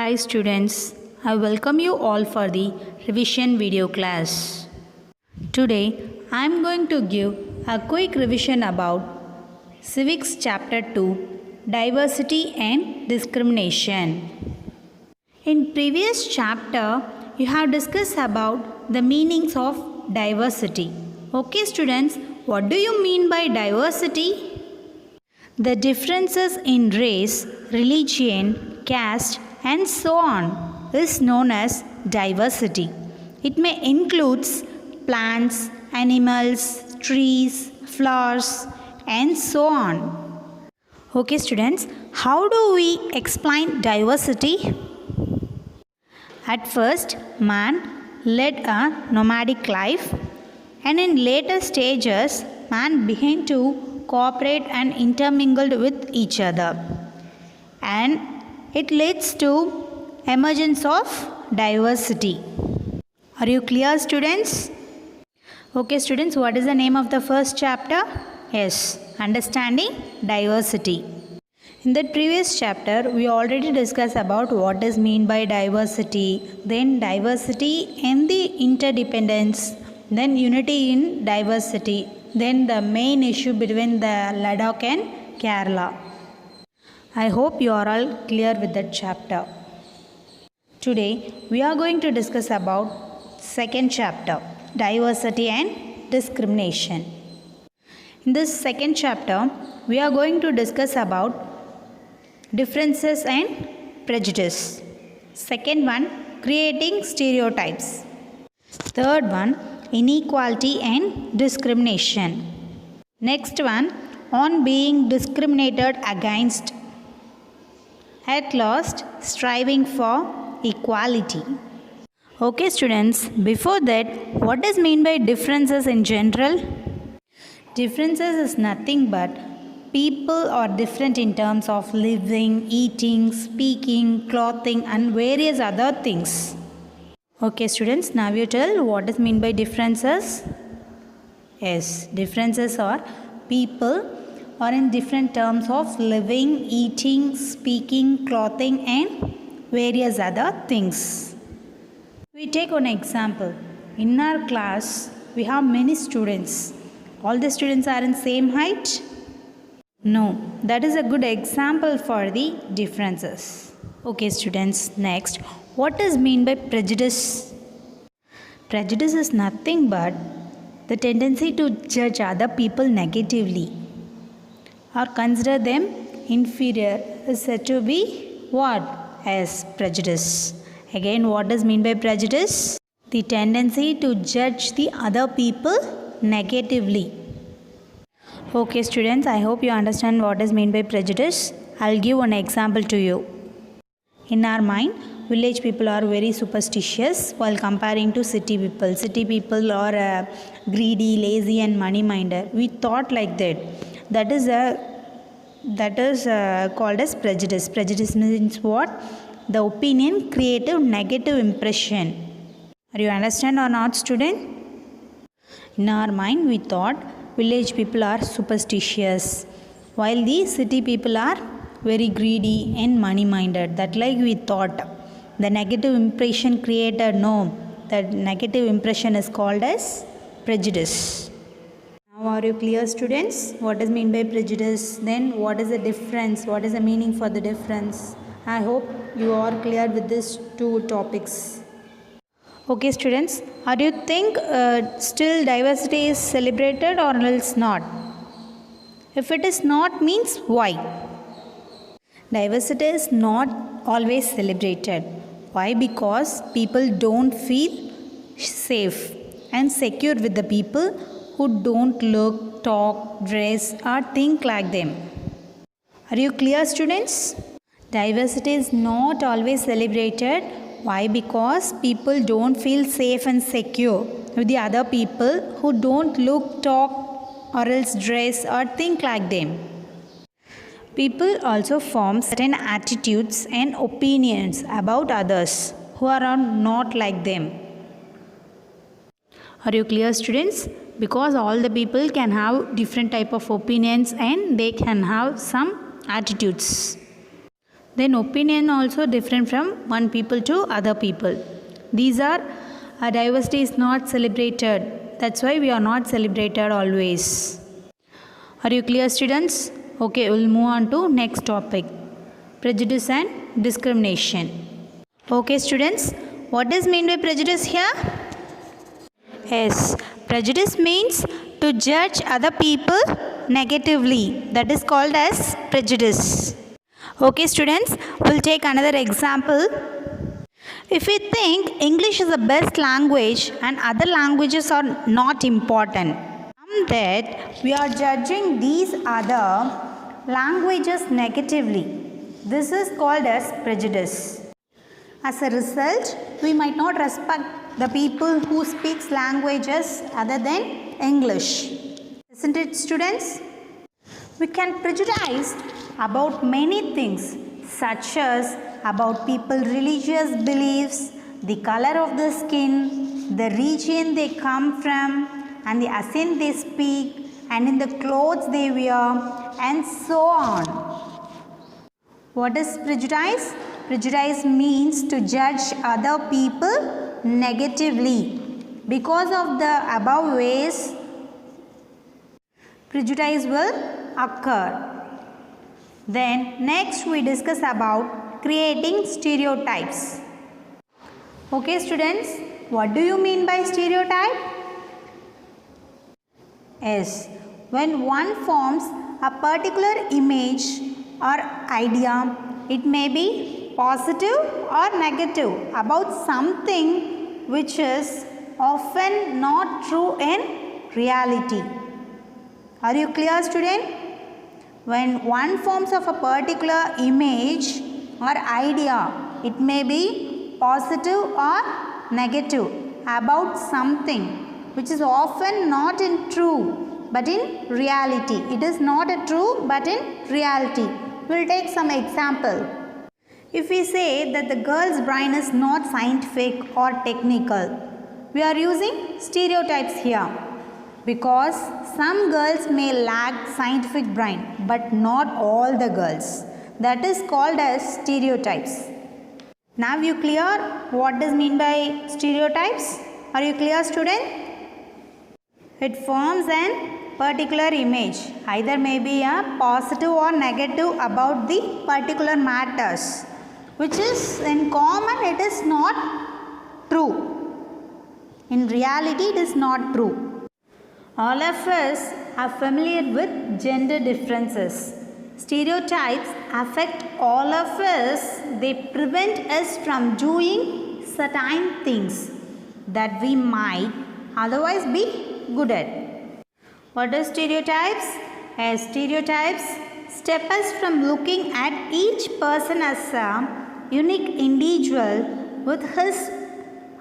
Hi students, I welcome you all for the revision video class. Today I am going to give a quick revision about Civics Chapter 2, Diversity and Discrimination. In previous chapter, you have discussed about the meanings of diversity. Okay students, what do you mean by diversity? The differences in race, religion, caste and so on is known as diversity. It may include plants, animals, trees, flowers and so on. Okay students, how do we explain diversity? At first, man led a nomadic life, and in later stages, man began to cooperate and intermingled with each other. And it leads to emergence of diversity. Are you clear, students? Okay, students, what is the name of the first chapter? Yes, Understanding Diversity. In the previous chapter, we already discussed about what is meant by diversity, then diversity and the interdependence, then unity in diversity, then the main issue between the Ladakh and Kerala. I hope you are all clear with that chapter. Today, we are going to discuss about second chapter, Diversity and Discrimination. In this second chapter, we are going to discuss about differences and prejudice. Second one, creating stereotypes. Third one, inequality and discrimination. Next one, on being discriminated against. At last, striving for equality. Okay students, before that, what is meant by differences in general? Differences is nothing but people are different in terms of living, eating, speaking, clothing and various other things. Okay students, now you tell what is meant by differences? Yes, differences are people are in different terms of living, eating, speaking, clothing and various other things. We take one example. In our class, we have many students. All the students are in same height? No, that is a good example for the differences. Okay students, next, what is meant by prejudice? Prejudice is nothing but the tendency to judge other people negatively or consider them inferior is said to be what? As prejudice. Again, what does mean by prejudice? The tendency to judge the other people negatively. Okay students, I hope you understand what is meant by prejudice. I'll give one example to you. In our mind, village people are very superstitious while comparing to city people. City people are greedy, lazy and money-minded. We thought like that. That is called as prejudice. Prejudice means what? The opinion create a negative impression. Are you understand or not, student? In our mind, we thought village people are superstitious, while the city people are very greedy and money-minded. That like we thought. The negative impression created, no. That negative impression is called as prejudice. Now are you clear students? What is meant by prejudice? Then what is the difference? What is the meaning for the difference? I hope you are clear with these two topics. Okay students, do you think still diversity is celebrated or else not? If it is not, means why? Diversity is not always celebrated. Why? Because people don't feel safe and secure with the people who don't look, talk, dress or think like them. Are you clear students? Diversity is not always celebrated. Why? Because people don't feel safe and secure with the other people who don't look, talk or else dress or think like them. People also form certain attitudes and opinions about others who are not like them. Are you clear students? Because all the people can have different type of opinions and they can have some attitudes. Then opinion also different from one people to other people. These are diversity is not celebrated. That's why we are not celebrated always. Are you clear, students? Okay, we'll move on to next topic. Prejudice and discrimination. Okay, students, what does mean by prejudice here? Yes, prejudice means to judge other people negatively. That is called as prejudice. Okay, students, we'll take another example. If we think English is the best language and other languages are not important, from that we are judging these other languages negatively. This is called as prejudice. As a result, we might not respect the people who speaks languages other than English. Isn't it, students? We can prejudice about many things, such as about people's religious beliefs, the color of the skin, the region they come from, and the accent they speak, and in the clothes they wear, and so on. What is prejudice? Prejudice means to judge other people negatively. Because of the above ways, prejudice will occur. Then next we discuss about creating stereotypes. Okay, students, what do you mean by stereotype? Yes, when one forms a particular image or idea, it may be positive or negative about something which is often not true in reality. Are you clear, student? When one forms of a particular image or idea, it may be positive or negative about something which is often not in true but in reality. It is not a true but in reality. We will take some example. If we say that the girl's brain is not scientific or technical, we are using stereotypes here, because some girls may lack scientific brain but not all the girls. That is called as stereotypes. Now you clear what does mean by stereotypes? Are you clear, student? It forms an particular image, either may be a positive or negative about the particular matters, which is in common it is not true. In reality it is not true. All of us are familiar with gender differences. Stereotypes affect all of us. They prevent us from doing certain things that we might otherwise be good at. What are stereotypes? As stereotypes stop us from looking at each person as a unique individual with his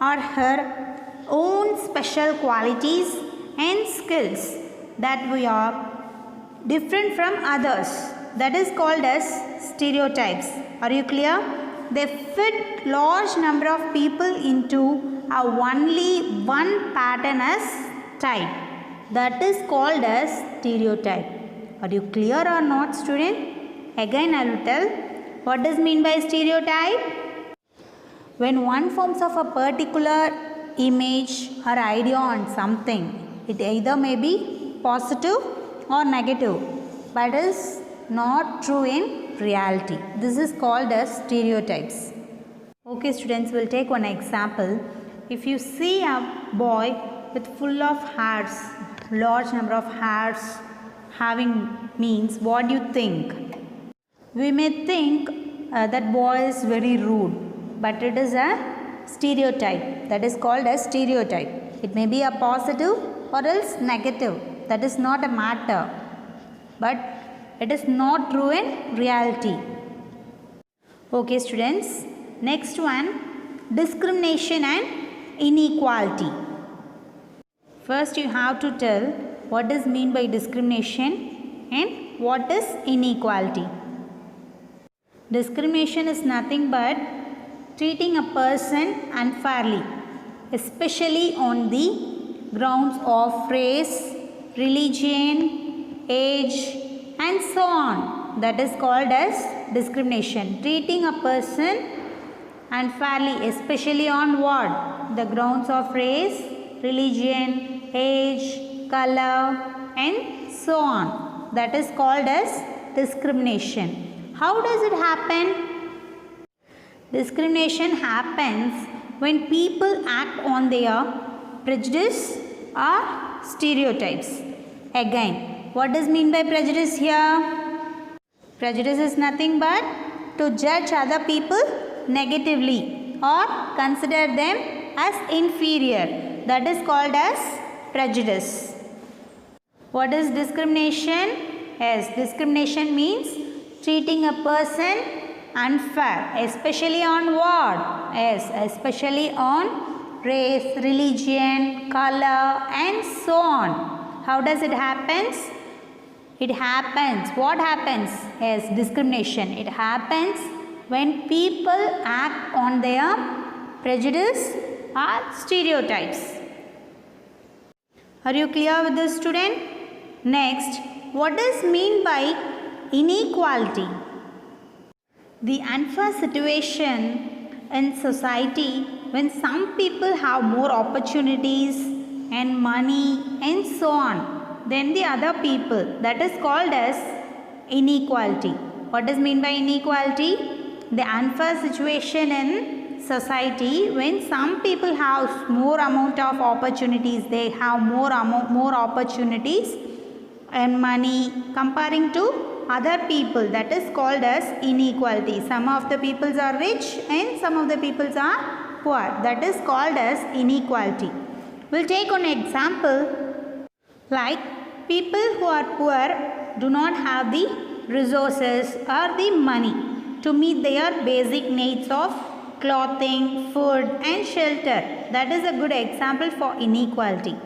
or her own special qualities and skills, that we are different from others. That is called as stereotypes. Are you clear? They fit large number of people into a only one pattern as type. That is called as stereotype. Are you clear or not, student? Again I will tell what does mean by stereotype. When one forms of a particular image or idea on something, it either may be positive or negative, but is not true in reality. This is called as stereotypes. Okay, students, we'll take one example. If you see a boy with full of hairs, large number of hairs having means, what do you think? We may think that boy is very rude, but it is a stereotype. That is called as stereotype. It may be a positive or else negative. That is not a matter, but it is not true in reality. Okay, students, next one, discrimination and inequality. First you have to tell what does mean by discrimination and what is inequality. Discrimination is nothing but treating a person unfairly, especially on the grounds of race, religion, age, and so on. that is called as discrimination. Treating a person unfairly, especially on what? The grounds of race, religion, age, color and so on. That is called as discrimination. How does it happen? Discrimination happens when people act on their prejudice or stereotypes. Again, what does mean by prejudice here? Prejudice is nothing but to judge other people negatively or consider them as inferior. That is called as prejudice. What is discrimination? Yes, discrimination means treating a person unfair, especially on what? Yes, especially on race, religion, color and so on. How does it happen? It happens. What happens? Yes, discrimination. It happens when people act on their prejudice or stereotypes. Are you clear with this, student? Next, what does mean by inequality? The unfair situation in society when some people have more opportunities and money and so on than the other people. That is called as inequality. What does mean by inequality? The unfair situation in society when some people have more amount of opportunities, they have more opportunities and money comparing to other people. That is called as inequality. Some of the peoples are rich and some of the peoples are poor. That is called as inequality. We'll take an example like people who are poor do not have the resources or the money to meet their basic needs of clothing, food and shelter. That is a good example for inequality.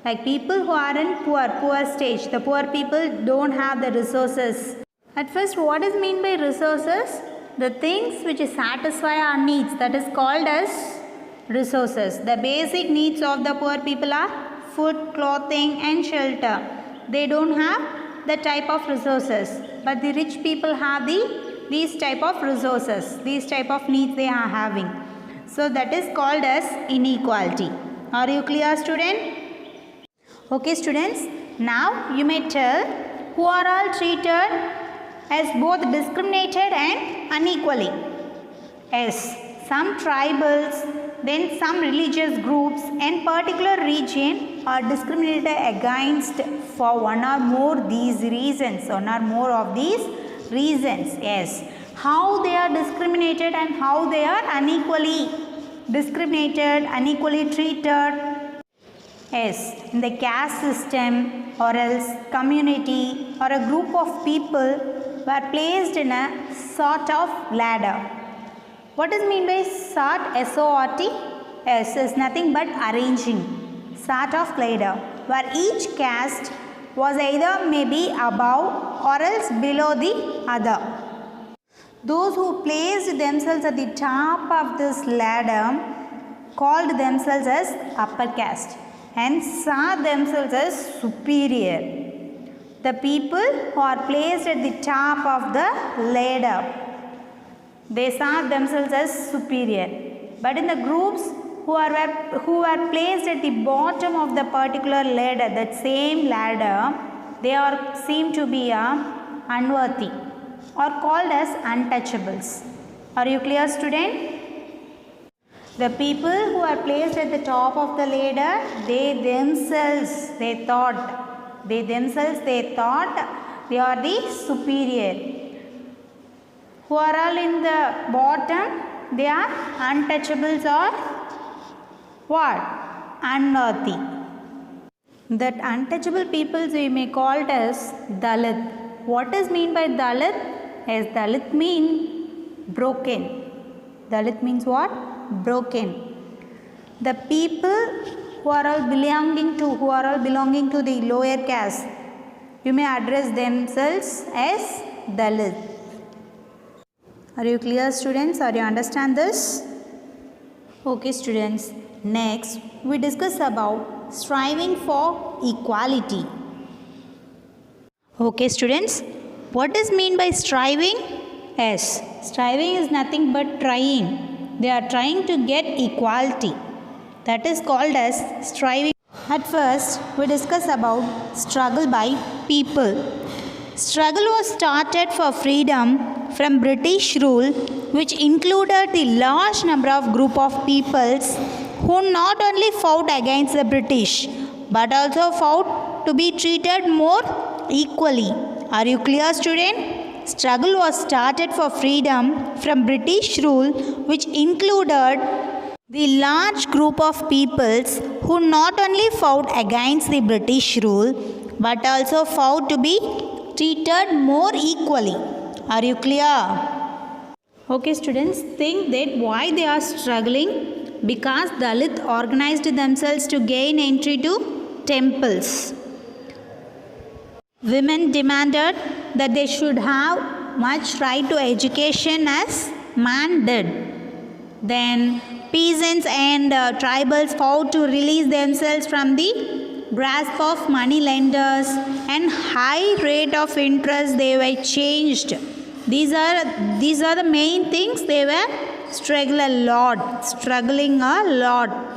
Like people who are in poor stage, the poor people don't have the resources. At first, what is mean by resources? The things which satisfy our needs, that is called as resources. The basic needs of the poor people are food, clothing and shelter. They don't have the type of resources, but the rich people have these type of resources, these type of needs they are having. So that is called as inequality. Are you clear, student? Okay, students, now you may tell who are all treated as both discriminated and unequally. Yes, some tribals, then some religious groups and particular region are discriminated against for one or more of these reasons. Yes, how they are discriminated and how they are unequally discriminated, unequally treated. Yes, in the caste system or else community or a group of people were placed in a sort of ladder. What does mean by sort? S-O-R-T? S is nothing but arranging. Sort of ladder where each caste was either maybe above or else below the other. Those who placed themselves at the top of this ladder called themselves as upper caste and saw themselves as superior. The people who are placed at the top of the ladder, they saw themselves as superior. But in the groups who were placed at the bottom of the particular ladder, that same ladder, they are seem to be unworthy or called as untouchables. Are you clear, student? The people who are placed at the top of the ladder, they themselves thought they are the superior. Who are all in the bottom, they are untouchables or what? Unworthy. That untouchable peoples we may call it as Dalit. What is mean by Dalit? As Dalit mean broken. Dalit means what? Broken. The people who are all belonging to the lower caste, you may address themselves as Dalit. Are you clear, students? Are you understand this? Okay, students. Next, we discuss about striving for equality. Okay, students. What is mean by striving? Yes, striving is nothing but trying. They are trying to get equality. That is called as striving. At first, we discuss about struggle by people. Struggle was started for freedom from British rule, which included the large number of group of peoples who not only fought against the British but also fought to be treated more equally. Are you clear, student? Struggle was started for freedom from British rule, which included the large group of peoples who not only fought against the British rule but also fought to be treated more equally. Are you clear? Okay, students, think that why they are struggling? Because Dalit organized themselves to gain entry to temples. Women demanded that they should have much right to education as man did. Then peasants and tribals fought to release themselves from the grasp of money lenders, and high rate of interest they were changed. These are the main things they were struggling a lot.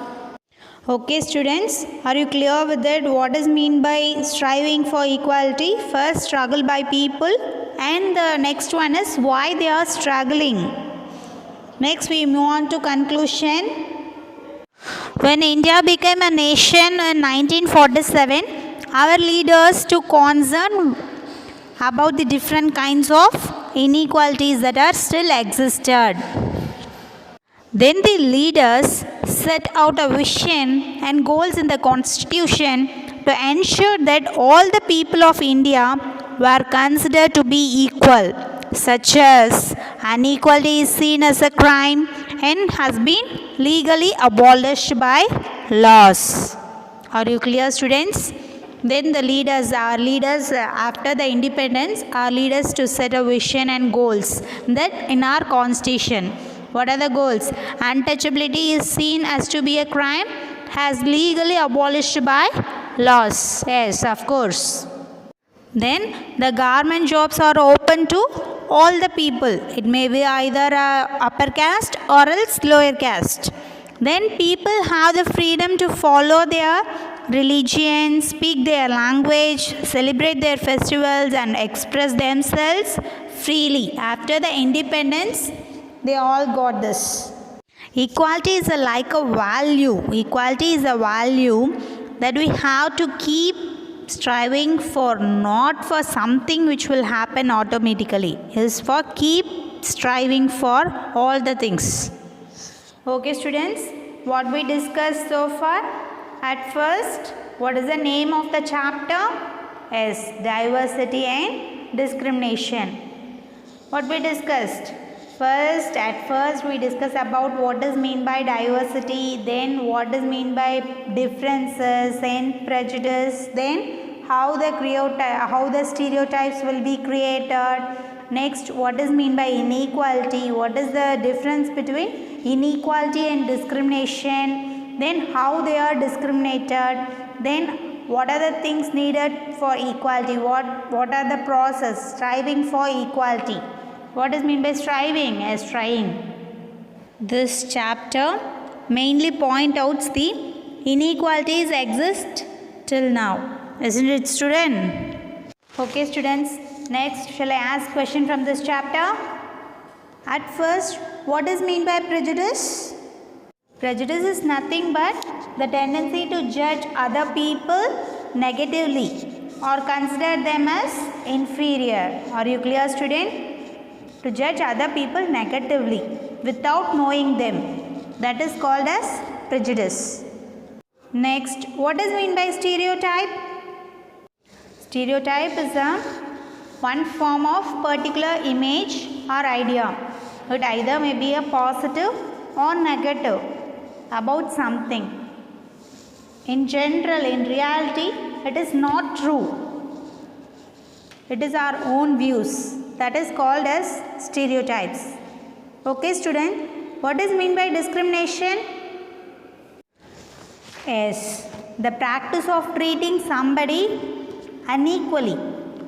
Okay, students, are you clear with it? What is mean by striving for equality? First, struggle by people, and the next one is why they are struggling. Next, we move on to conclusion. When India became a nation in 1947, our leaders took concern about the different kinds of inequalities that are still existed. Then the leaders set out a vision and goals in the constitution to ensure that all the people of India were considered to be equal, such as inequality is seen as a crime and has been legally abolished by laws. Are you clear, students? Then our leaders after the independence, our leaders to set a vision and goals that in our constitution. What are the goals? Untouchability is seen as to be a crime, has legally abolished by laws. Yes, of course. Then the government jobs are open to all the people. It may be either upper caste or else lower caste. Then people have the freedom to follow their religion, speak their language, celebrate their festivals and express themselves freely. After the independence, they all got this. Equality is like a value. Equality is a value that we have to keep striving for, not for something which will happen automatically. It is for keep striving for all the things. Okay, students, what we discussed so far? At first, what is the name of the chapter? Yes, diversity and discrimination. What we discussed? At first we discussed about what is mean by diversity, then what is mean by differences and prejudice, then how the stereotypes will be created. Next, what is mean by inequality, what is the difference between inequality and discrimination, then how they are discriminated, then what are the things needed for equality, what are the process striving for equality. What is mean by striving? As trying. This chapter mainly point out the inequalities exist till now. Isn't it, student? Okay, students. Next, shall I ask question from this chapter? At first, what is mean by prejudice? Prejudice is nothing but the tendency to judge other people negatively or consider them as inferior. Are you clear, student? To judge other people negatively without knowing them. That is called as prejudice. Next, what is mean by stereotype? Stereotype is one form of particular image or idea. It either may be a positive or negative about something. In general, in reality, it is not true. It is our own views. That is called as stereotypes. Okay, student, what is mean by discrimination? Yes, the practice of treating somebody unequally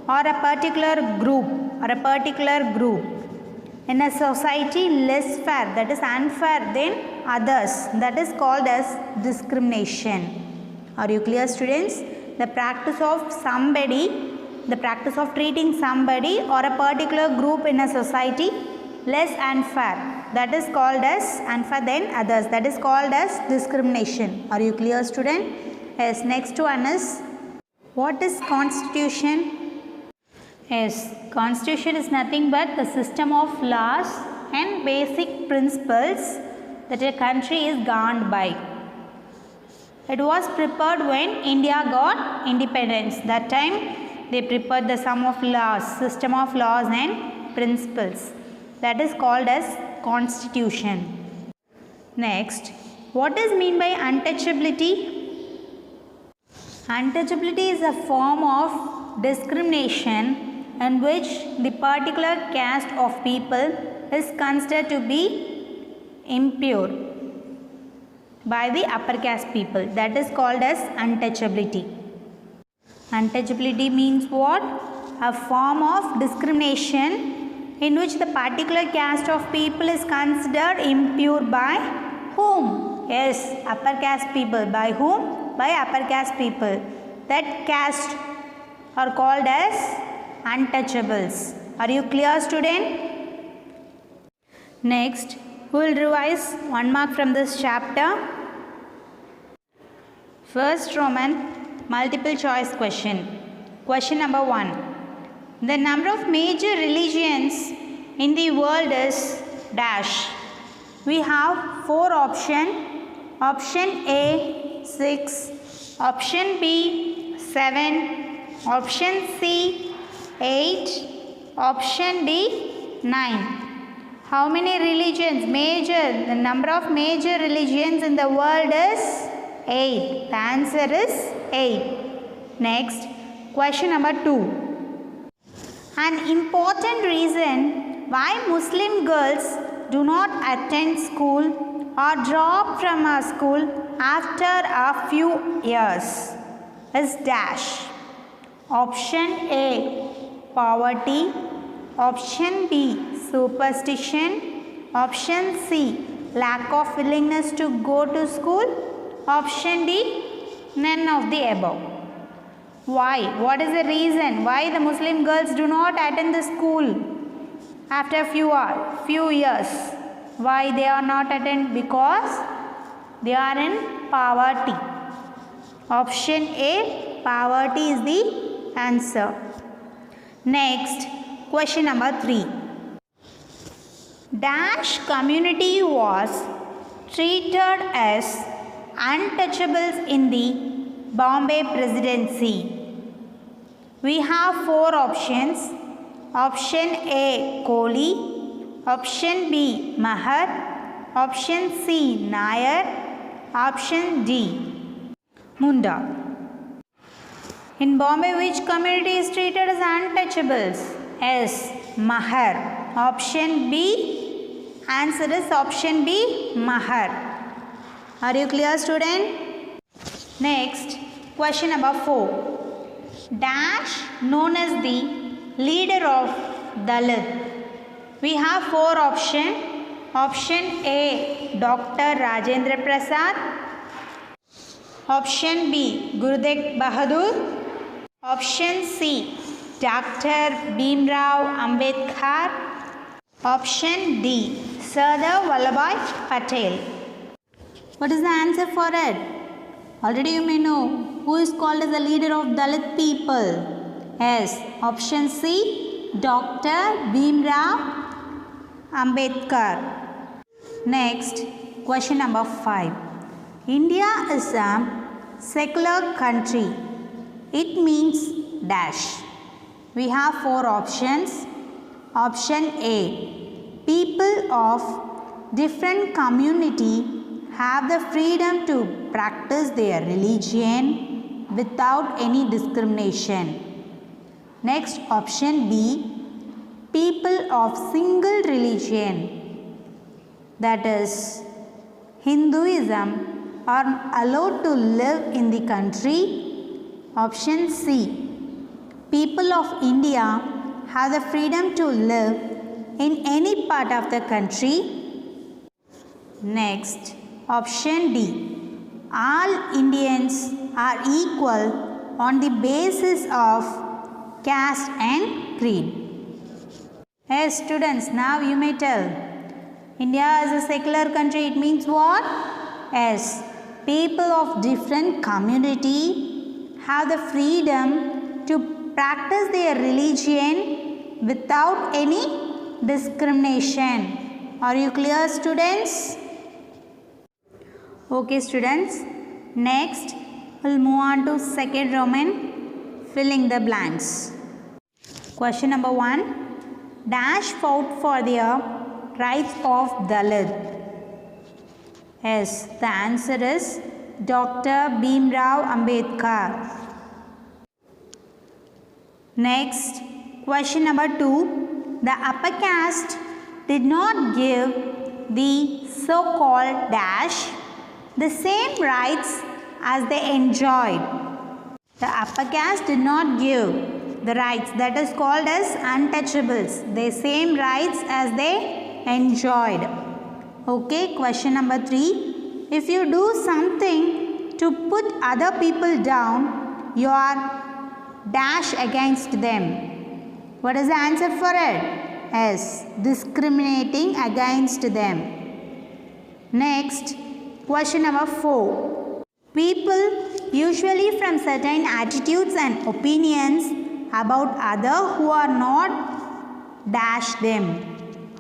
or a particular group or a particular group in a society less fair, that is unfair than others, that is called as discrimination. Are you clear, students? The practice of treating somebody or a particular group in a society less unfair, that is called as unfair than others, that is called as discrimination. Are you clear, student? Yes. Next one is, what is constitution? Yes, constitution is nothing but the system of laws and basic principles that a country is governed by. It was prepared when India got independence. That time they prepared the system of laws and principles. That is called as constitution. Next, what is mean by untouchability? Untouchability is a form of discrimination in which the particular caste of people is considered to be impure by the upper caste people. That is called as untouchability. Untouchability means what? A form of discrimination in which the particular caste of people is considered impure by whom? Yes, upper caste people. By whom? By upper caste people. That caste are called as untouchables. Are you clear, student? Next, we will revise 1 mark from this chapter. First Roman multiple choice question. Question number 1. The number of major religions in the world is dash. We have 4 options. Option A 6, option B 7, option C 8, option D 9. How many religions? The number of major religions in the world is 8. The answer is 8. Next, question number 2. An important reason why Muslim girls do not attend school or drop from a school after a few years is dash. Option A, poverty. Option B, superstition. Option C, lack of willingness to go to school. Option D, none of the above. Why? What is the reason why the Muslim girls do not attend the school after few years? Why they are not attend? Because they are in poverty. Option A, poverty is the answer. Next, question number 3. Dash community was treated as untouchables in the Bombay Presidency. We have 4 options. Option A, Kohli. Option B, Mahar. Option C, Nair. Option D, Munda. In Bombay, which community is treated as untouchables? Yes, Mahar. Option B, answer is option B, Mahar. Are you clear, student? Next, question number 4. Dash known as the leader of Dalit. We have 4 options. Option A, Dr. Rajendra Prasad. Option B, Guru Tegh Bahadur. Option C, Dr. Bhimrao Ambedkar. Option D, Sardar Vallabhbhai Patel. What is the answer for it? Already you may know who is called as the leader of Dalit people. Yes, option C, Dr. Bhimrao Ambedkar. Next, question number 5. India is a secular country. It means dash. We have 4 options. Option A, people of different community have the freedom to practice their religion without any discrimination. Next, option B, people of single religion, that is Hinduism, are allowed to live in the country. Option C, people of India have the freedom to live in any part of the country? Next, option D. All Indians are equal on the basis of caste and creed. Yes, students, now you may tell. India is a secular country. It means what? Yes, people of different community have the freedom to practice their religion without any discrimination. Are you clear, students? Okay, students. Next, we'll move on to second Roman, filling the blanks. Question number 1. Dash fought for the rights of Dalit. Yes, the answer is Dr. Bhimrao Ambedkar. Next, question number 2. The upper caste did not give the so-called dash the same rights as they enjoyed. The upper caste did not give the rights that is called as untouchables, the same rights as they enjoyed. Okay, question number 3. If you do something to put other people down, you are dash against them. What is the answer for it? Yes, discriminating against them. Next, question number 4. People usually from certain attitudes and opinions about others who are not dash them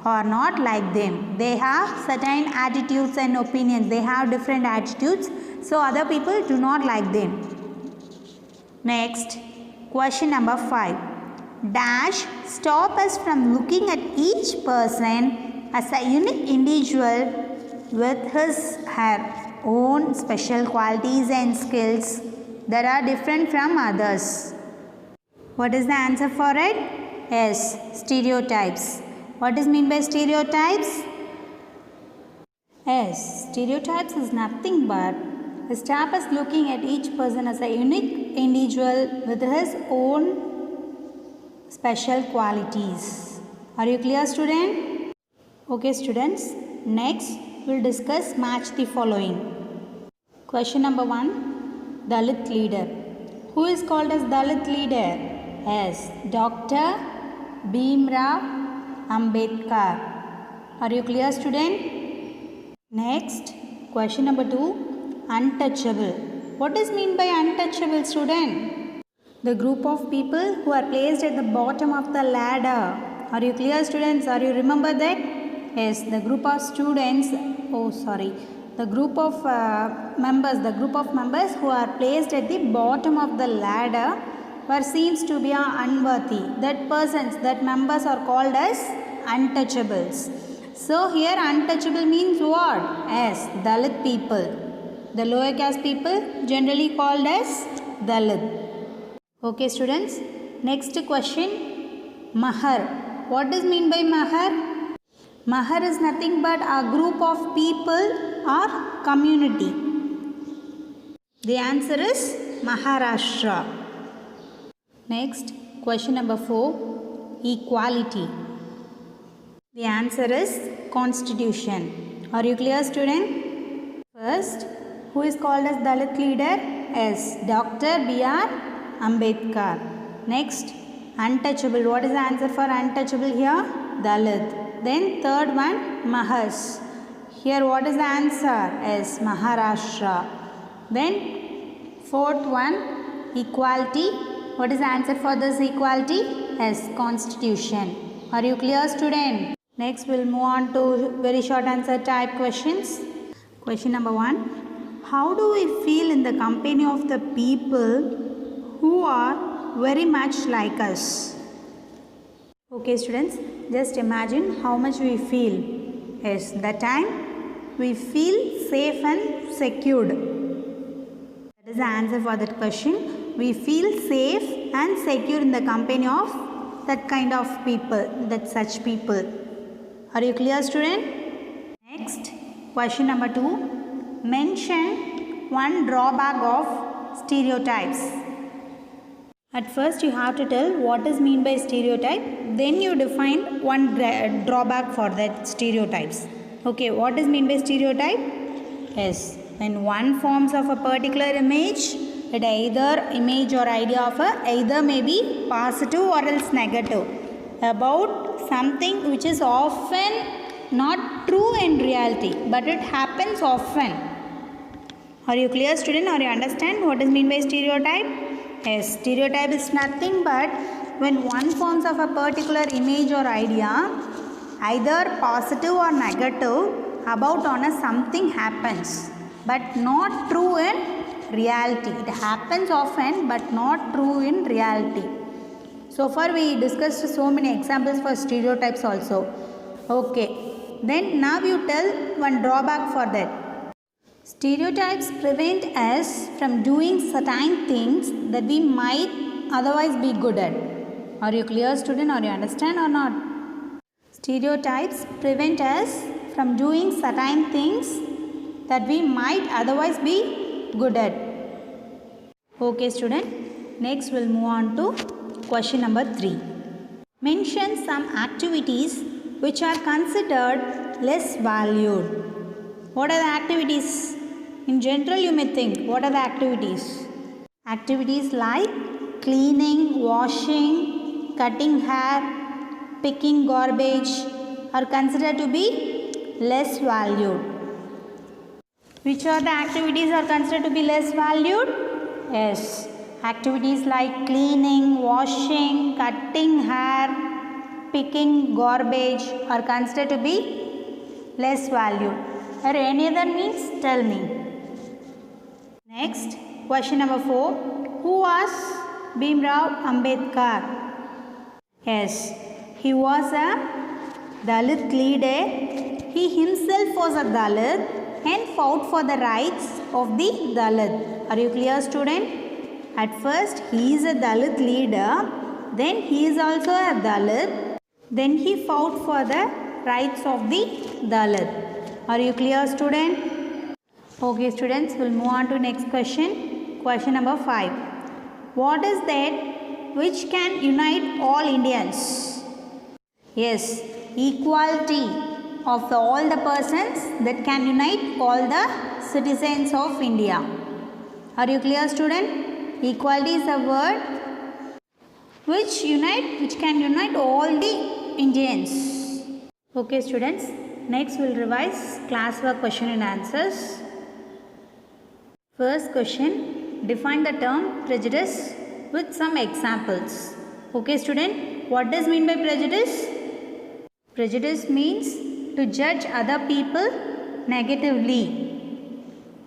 or not like them. They have certain attitudes and opinions. They have different attitudes. So other people do not like them. Next, question number 5. Dash stop us from looking at each person as a unique individual with his her own special qualities and skills that are different from others. What is the answer for it? Yes, stereotypes. What is meant by stereotypes? Yes, stereotypes is nothing but stop us looking at each person as a unique individual with his own special qualities. Are you clear, student? Okay, students. Next, we'll discuss match the following. Question number 1. Dalit leader. Who is called as Dalit leader? Yes, Dr. Bhimrao Ambedkar. Are you clear, student? Next, question number 2. Untouchable. What is meant by untouchable, student? The group of people who are placed at the bottom of the ladder. Are you clear, students? Are you remember that? Yes, the group of students. The group of members who are placed at the bottom of the ladder where seems to be unworthy. That members are called as untouchables. So here untouchable means what? Yes, Dalit people. The lower caste people generally called as Dalit. Okay, students. Next question. Mahar. What does mean by Mahar? Mahar is nothing but a group of people or community. The answer is Maharashtra. Next, question number 4. Equality. The answer is Constitution. Are you clear, student? First, who is called as Dalit leader? Yes, Dr. B.R. Ambedkar. Next, untouchable. What is the answer for untouchable here? Dalit. Then third one, Mahas. Here what is the answer? Yes, Maharashtra. Then fourth one, equality. What is the answer for this equality? Yes, Constitution. Are you clear, student? Next, we'll move on to very short answer type questions. Question number 1. How do we feel in the company of the people who are very much like us? Okay, students, just imagine how much we feel. Yes, that time we feel safe and secured. That is the answer for that question. We feel safe and secure in the company of that kind of people, such people. Are you clear, student? Next, question number 2. Mention one drawback of stereotypes. At first you have to tell what is mean by stereotype, then you define one drawback for that stereotypes. Okay, what is mean by stereotype? Yes, when one forms of a particular image, it either image or idea of either may be positive or else negative about something which is often not true in reality, but it happens often. Are you clear, student? Or you understand what is mean by stereotype? Yes, stereotype is nothing but when one forms of a particular image or idea, either positive or negative about on a something happens, but not true in reality. It happens often but not true in reality. So far we discussed so many examples for stereotypes also. Okay, then now you tell one drawback for that. Stereotypes prevent us from doing certain things that we might otherwise be good at. Are you clear, student? Or you understand or not? Stereotypes prevent us from doing certain things that we might otherwise be good at. Okay, student. Next we'll move on to question number 3. Mention some activities which are considered less valued. What are the activities? In general, you may think, what are the activities? Activities like cleaning, washing, cutting hair, picking garbage are considered to be less valued. Which are the activities are considered to be less valued? Yes, activities like cleaning, washing, cutting hair, picking garbage are considered to be less valued. Or any other means? Tell me. Next, question number 4. Who was Bhimrao Ambedkar? Yes, he was a Dalit leader. He himself was a Dalit and fought for the rights of the Dalit. Are you clear, student? At first, he is a Dalit leader. Then he is also a Dalit. Then he fought for the rights of the Dalit. Are you clear, student? Okay, students, we'll move on to next question. Question number 5. What is that which can unite all Indians? Yes, equality of all the persons that can unite all the citizens of India. Are you clear, student? Equality is a word which can unite all the Indians. Okay, students. Next, we'll revise classwork question and answers. First question, define the term prejudice with some examples. Okay, student, what does mean by prejudice? Prejudice means to judge other people negatively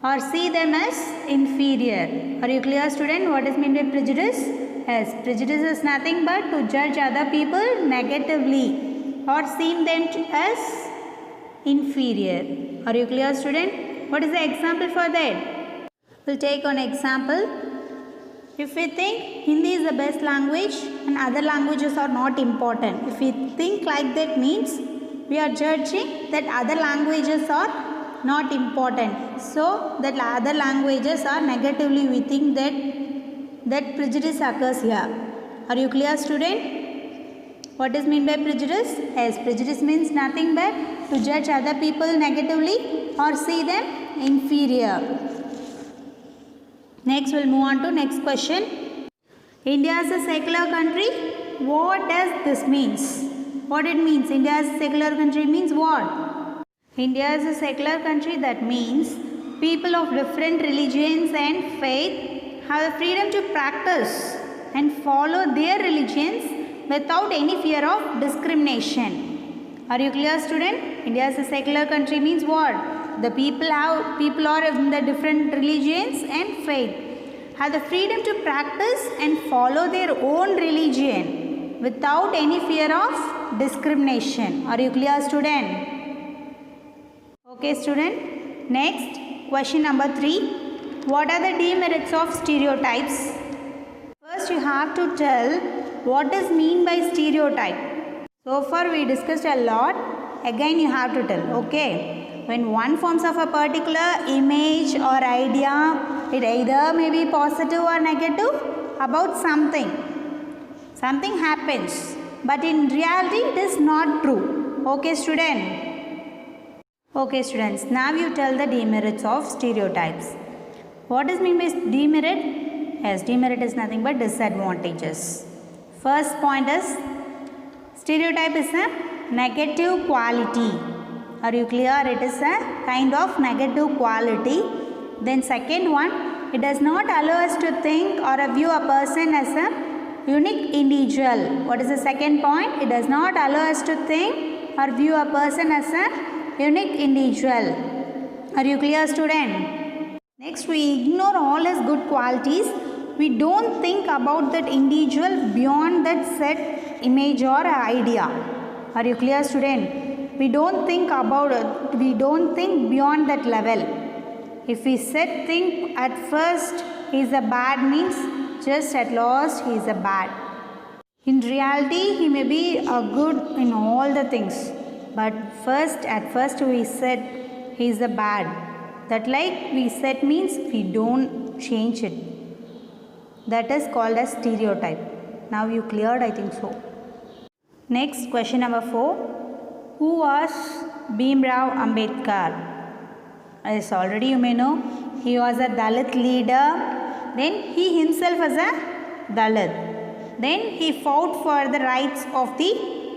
or see them as inferior. Are you clear, student? What does mean by prejudice? Yes, prejudice is nothing but to judge other people negatively or see them as inferior. Are you clear, student? What is the example for that? We'll take an example. If we think Hindi is the best language and other languages are not important, if we think like that means we are judging that other languages are not important. So that other languages are negatively, we think that prejudice occurs here. Are you clear, student? What does mean by prejudice? Yes, prejudice means nothing but to judge other people negatively or see them inferior. Next, we'll move on to next question. India is a secular country. What does this means? What it means? India is a secular country means what? India is a secular country, that means people of different religions and faith have the freedom to practice and follow their religions without any fear of discrimination. Are you clear, student? India is a secular country means what? The people are in the different religions and faith have the freedom to practice and follow their own religion without any fear of discrimination. Are you clear, student? Okay, student. Next, question number 3. What are the demerits of stereotypes? First, you have to tell what is mean by stereotype. So far, we discussed a lot. Again, you have to tell. Okay. When one forms of a particular image or idea, it either may be positive or negative about something. Something happens, but in reality it is not true. Okay, student? Okay, students. Now you tell the demerits of stereotypes. What is meant by demerit? Yes, demerit is nothing but disadvantages. First point is stereotype is a negative quality. Are you clear? It is a kind of negative quality. Then second one, it does not allow us to think or view a person as a unique individual. What is the second point? It does not allow us to think or view a person as a unique individual. Are you clear, student? Next, we ignore all his good qualities. We don't think about that individual beyond that set image or idea. Are you clear, student? We don't think about it. We don't think beyond that level. If we said think at first he is a bad means just at last he is a bad. In reality he may be a good in all the things. But at first we said he is a bad. That like we said means we don't change it. That is called as stereotype. Now you cleared, I think so. Next, question number 4. Who was Bhimrao Ambedkar? As already you may know, he was a Dalit leader. Then he himself was a Dalit. Then he fought for the rights of the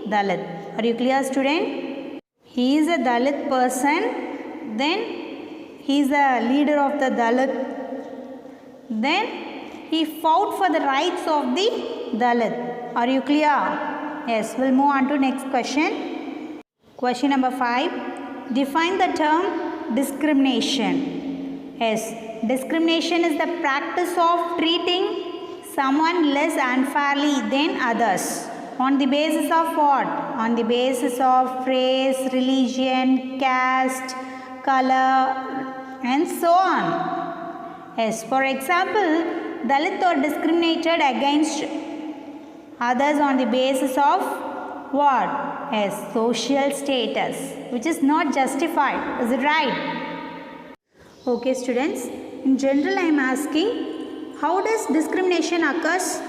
Dalit. Are you clear, student? He is a Dalit person. Then he is a leader of the Dalit. Then he fought for the rights of the Dalit. Are you clear? Yes, we'll move on to next question. Question number 5. Define the term discrimination. Yes, discrimination is the practice of treating someone less unfairly than others. On the basis of what? On the basis of race, religion, caste, color, and so on. Yes, for example, Dalits are discriminated against others on the basis of what? Yes, social status, which is not justified. Is it right? Okay, students. In general, I am asking, how does discrimination occurs?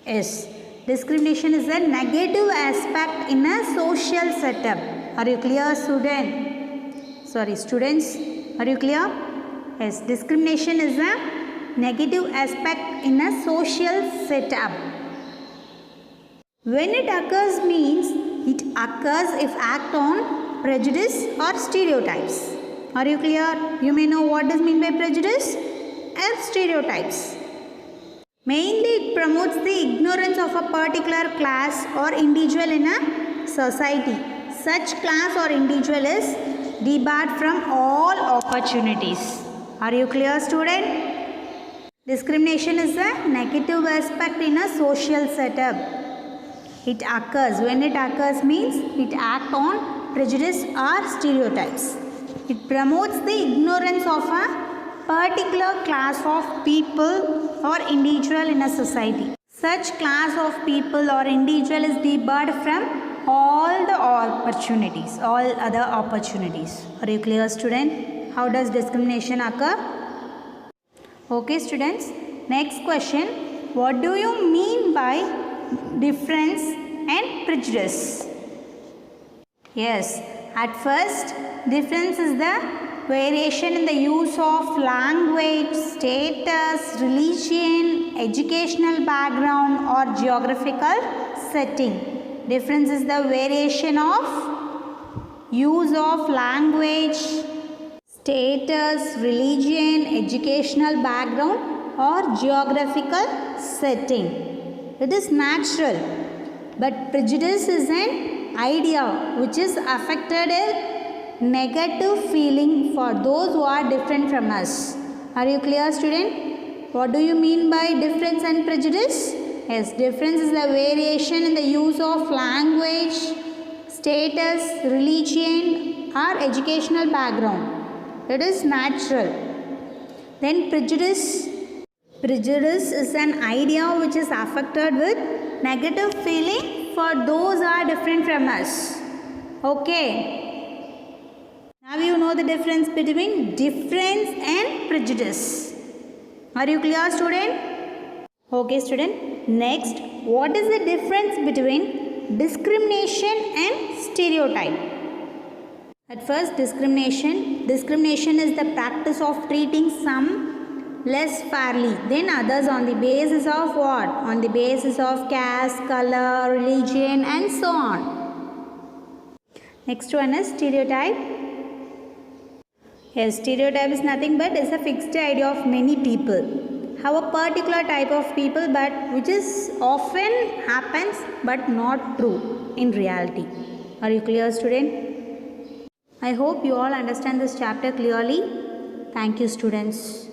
Yes, discrimination is a negative aspect in a social setup. Are you clear, student? Sorry, students. Are you clear? Yes, discrimination is a negative aspect in a social setup. When it occurs means it occurs if act on prejudice or stereotypes. Are you clear? You may know what does mean by prejudice and stereotypes. Mainly it promotes the ignorance of a particular class or individual in a society. Such class or individual is debarred from all opportunities. Are you clear, student? Discrimination is a negative aspect in a social setup. It occurs. When it occurs means it acts on prejudice or stereotypes. It promotes the ignorance of a particular class of people or individual in a society. Such class of people or individual is debarred from all the opportunities, all other opportunities. Are you clear, student? How does discrimination occur? Okay, students. Next question. What do you mean by difference and prejudice? Yes, at first difference is the variation in the use of language, status, religion, educational background or geographical setting. Difference is the variation of use of language, status, religion, educational background or geographical setting. It is natural, but prejudice is an idea which is affected a negative feeling for those who are different from us. Are you clear, student? What do you mean by difference and prejudice? Yes, difference is the variation in the use of language, status, religion or educational background. It is natural. Then prejudice is an idea which is affected with negative feeling for those who are different from us. Okay. Now you know the difference between difference and prejudice. Are you clear, student? Okay student, next what is the difference between discrimination and stereotype? At first, discrimination is the practice of treating some less fairly than others on the basis of what? On the basis of caste, color, religion and so on. Next one is stereotype. Yes, stereotype is nothing but is a fixed idea of many people. Have a particular type of people but which is often happens but not true in reality. Are you clear student? I hope you all understand this chapter clearly. Thank you students.